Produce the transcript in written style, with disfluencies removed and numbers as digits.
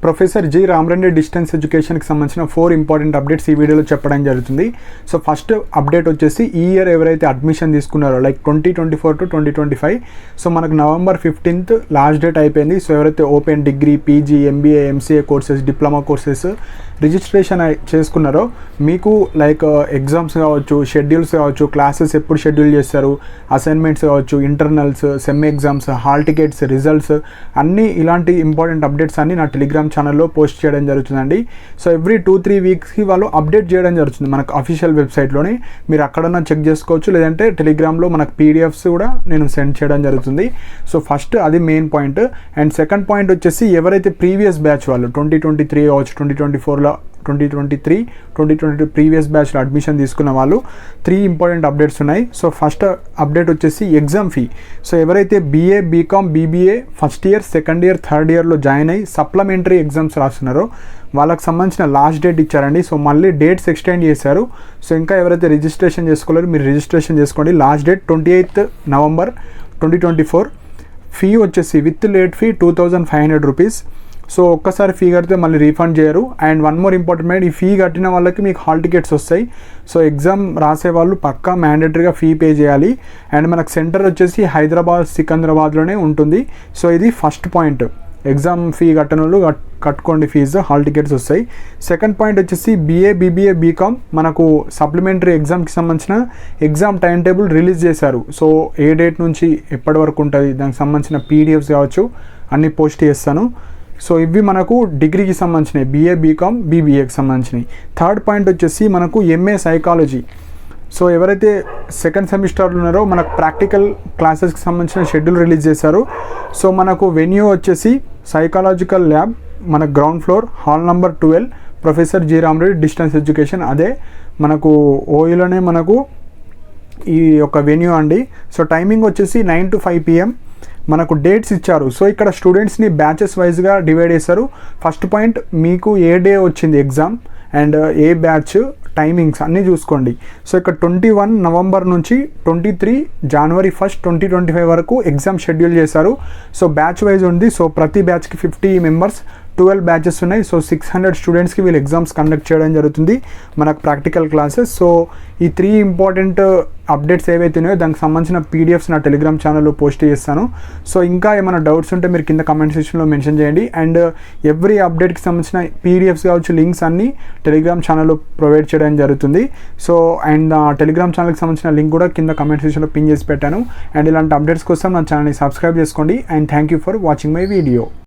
Professor G Rama Reddy distance ఎడ్యుకేషన్కి సంబంధించిన 4 important updates ఈ వీడియోలో చెప్పడం జరుగుతుంది. సో ఫస్ట్ అప్డేట్ వచ్చేసి ఈ ఇయర్ ఎవరైతే అడ్మిషన్ తీసుకున్నారో లైక్ 2024 to 2025, సో మనకు November 15th లాస్ట్ డేట్ అయిపోయింది. సో ఎవరైతే open degree, PG, MBA, MCA courses, diploma courses registration చేసుకున్నారో మీకు లైక్ ఎగ్జామ్స్ కావచ్చు, షెడ్యూల్స్ కావచ్చు, క్లాసెస్ ఎప్పుడు షెడ్యూల్ చేస్తారు, అసైన్మెంట్స్ కావచ్చు, internals, sem exams, hall tickets, results అన్నీ ఇలాంటి ఇంపార్టెంట్ అప్డేట్స్ అన్నీ నా టెలిగ్రామ్ ఛానల్లో పోస్ట్ చేయడం జరుగుతుందండి. సో ఎవ్రీ 2-3 వీక్స్కి వాళ్ళు అప్డేట్ చేయడం జరుగుతుంది మనకు అఫీషియల్ వెబ్సైట్లోనే. మీరు అక్కడన్నా చెక్ చేసుకోవచ్చు, లేదంటే టెలిగ్రామ్లో మనకు పీడిఎఫ్స్ కూడా నేను సెండ్ చేయడం జరుగుతుంది. సో ఫస్ట్ అది main point. And second point వచ్చేసి ఎవరైతే ప్రీవియస్ బ్యాచ్ వాళ్ళు 2023 కావచ్చు, 2024లో 2023 ప్రీవియస్ బ్యాచ్లో అడ్మిషన్ తీసుకున్న వాళ్ళు 3 ఇంపార్టెంట్ అప్డేట్స్ ఉన్నాయి. సో ఫస్ట్ అప్డేట్ వచ్చేసి ఎగ్జామ్ ఫీ. సో ఎవరైతే BA, BCom, BBA first year, second year, third ఇయర్లో జాయిన్ అయ్యి సప్లిమెంటరీ ఎగ్జామ్స్ రాస్తున్నారో వాళ్ళకి సంబంధించిన లాస్ట్ డేట్ ఇచ్చారండి. సో మళ్ళీ డేట్స్ ఎక్స్టెండ్ చేశారు. సో ఇంకా ఎవరైతే రిజిస్ట్రేషన్ చేసుకోలేరు మీరు రిజిస్ట్రేషన్ చేసుకోండి. Last date 28th November 2024. Fee వచ్చేసి with late fee 2500 rupees. So ఒక్కసారి ఫీ కడితే మళ్ళీ రీఫండ్ చేయరు. And one more important point, ఈ ఫీ కట్టిన వాళ్ళకి మీకు హాల్ టికెట్స్ వస్తాయి. సో ఎగ్జామ్ రాసే వాళ్ళు పక్కా మ్యాండేటరీగా ఫీ పే చేయాలి. అండ్ మనకు సెంటర్ వచ్చేసి హైదరాబాద్, సికింద్రాబాద్లోనే ఉంటుంది. సో ఇది ఫస్ట్ పాయింట్. ఎగ్జామ్ ఫీ కట్టని వాళ్ళు కట్టుకోండి ఫీజు, హాల్ టికెట్స్ వస్తాయి. సెకండ్ పాయింట్ వచ్చేసి బీఏ, బీబీఏ, బీకామ్ మనకు సప్లిమెంటరీ ఎగ్జామ్కి సంబంధించిన ఎగ్జామ్ టైం టేబుల్ రిలీజ్ చేశారు. సో ఏ డేట్ నుంచి ఎప్పటి వరకు ఉంటుంది దానికి సంబంధించిన పీడిఎఫ్స్ కావచ్చు అన్నీ పోస్ట్ చేస్తాను. సో ఇవి మనకు డిగ్రీకి సంబంధించినవి, బీఏ, బీకామ్, బీబీఏకి సంబంధించినవి. థర్డ్ పాయింట్ వచ్చేసి మనకు ఎంఏ సైకాలజీ. సో ఎవరైతే సెకండ్ సెమిస్టర్లో ఉన్నారో మనకు ప్రాక్టికల్ క్లాసెస్కి సంబంధించిన షెడ్యూల్ రిలీజ్ చేశారు. సో మనకు వెన్యూ వచ్చేసి సైకాలజికల్ ల్యాబ్, మన ground floor, hall number 12, professor G Rama Reddy distance education. అదే మనకు ఓయూలోనే మనకు ఈ యొక్క వెన్యూ అండి. సో టైమింగ్ వచ్చేసి 9 to 5 PM మనకు డేట్స్ ఇచ్చారు. సో ఇక్కడ స్టూడెంట్స్ని బ్యాచెస్ వైజ్గా డివైడ్ చేస్తారు. ఫస్ట్ పాయింట్, మీకు ఏ డే వచ్చింది exam and A batch, timings అన్నీ చూసుకోండి. సో ఇక్కడ 21 November నుంచి 23 January 1st 2025 వరకు ఎగ్జామ్ షెడ్యూల్ చేశారు. సో బ్యాచ్ వైజ్ ఉంది. సో ప్రతి బ్యాచ్కి 50 members, 12 బ్యాచెస్ ఉన్నాయి. సో 600 స్టూడెంట్స్కి వీళ్ళు ఎగ్జామ్స్ కండక్ట్ చేయడం జరుగుతుంది మనకు ప్రాక్టికల్ క్లాసెస్. సో ఈ 3 ఇంపార్టెంట్ అప్డేట్స్ ఏవైతే ఉన్నాయో దానికి సంబంధించిన పీడిఎఫ్స్ నా టెలిగ్రామ్ ఛానల్లో పోస్ట్ చేస్తాను. సో ఇంకా ఏమైనా డౌట్స్ ఉంటే మీరు కింద కమెంట్ సెక్షన్లో మెన్షన్ చేయండి. అండ్ ఎవ్రీ అప్డేట్కి సంబంధించిన పీడిఎఫ్స్ కావచ్చు, లింక్స్ అన్నీ టెలిగ్రామ్ ఛానల్లో ప్రొవైడ్ చేయడం జరుగుతుంది. సో అండ్ టెలిగ్రామ్ ఛానల్కి సంబంధించిన లింక్ కూడా కింద కమెంట్ సెక్షన్లో పిన్ చేసి పెట్టాను. అండ్ ఇలాంటి అప్డేట్స్ కోసం నా ఛానల్ని సబ్స్క్రైబ్ చేసుకోండి. And thank you for watching my video.